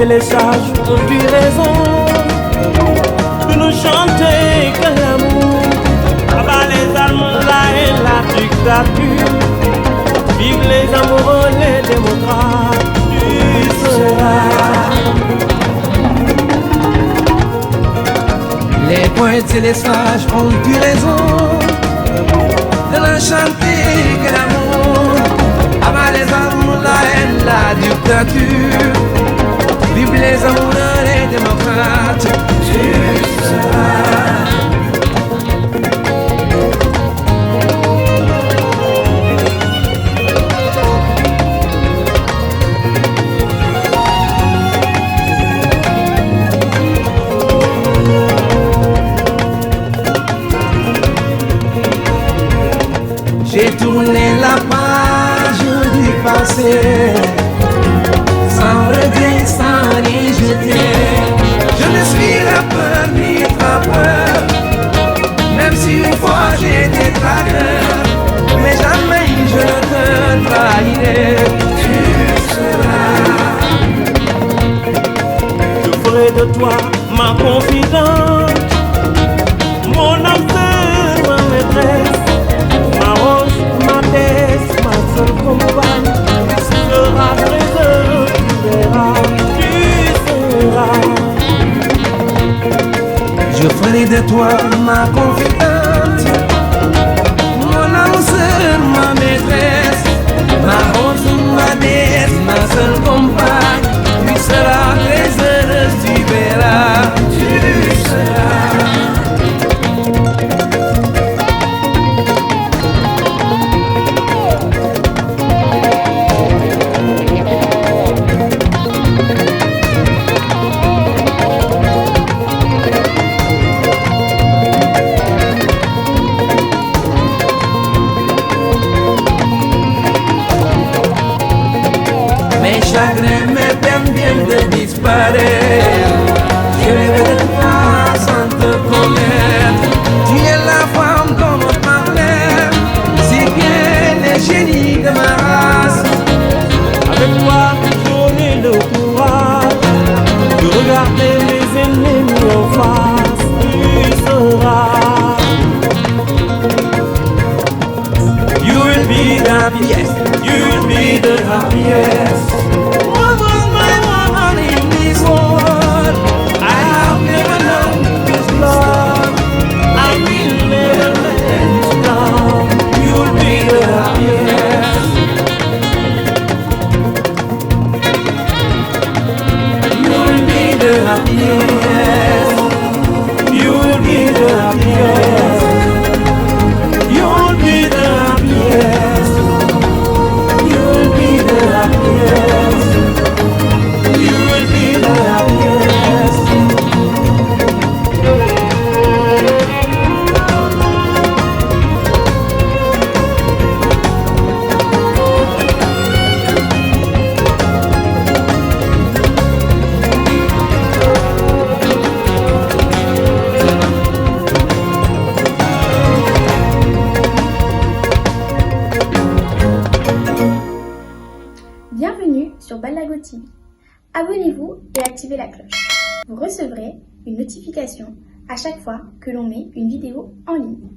et les sages ont eu raison de nous chanter que l'amour abat les armes, la haine, la dictature. Vive les amoureux, les démocrates, tu seras. Les poètes et les sages ont eu raison de leur chanter que l'amour abat les armes, la haine, la dictature. Vive les amoureux, les démocrates, tu seras. J'ai tourné la page du passé, sans regret, sans rien jeter. Je ne suis la peur ni trappeur, même si une fois j'étais traqueur. Mais jamais je ne te trahirai, tu seras. Je ferai de toi ma confidente, mon âme sœur, ma maîtresse, ma rose, ma déesse, ma seule compagne. Tu seras très heureux, tu verras, tu seras. Je ferai de toi ma confidente, mon âme sœur, ma maîtresse, ma rose, ma déesse, ma seule compagne. Tu seras très heureuse, tu verras, tu seras. Mes chagrins, mes peines viennent de disparaître. Je rêve de toi sans te connaître. Tu es la femme dont on parlait, si bien les génies de ma race. Avec toi, j'aurai le courage de regarder les ennemis en face. Tu seras. You will be the happiest, you will be the happiest. Woman, my woman in this world. I have never known this love. I will never let you down. You will be the happiest. You will be the happiest. You will be the happiest. You will be the happiest. You will be the happiest. You will be the happiest. Bienvenue sur Balago TV. Abonnez-vous et activez la cloche. Vous recevrez une notification à chaque fois que l'on met une vidéo en ligne.